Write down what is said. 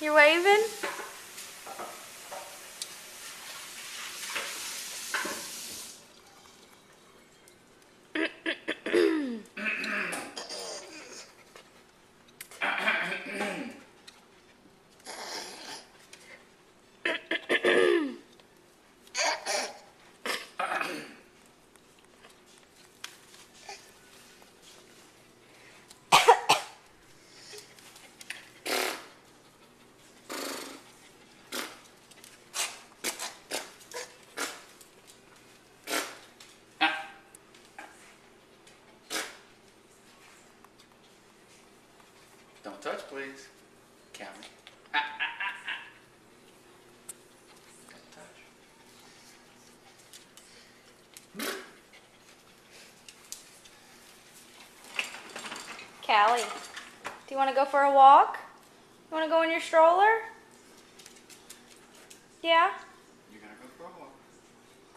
You're waving? Don't touch, please. Callie. Don't touch. Callie, do you want to go for a walk? You want to go in your stroller? Yeah?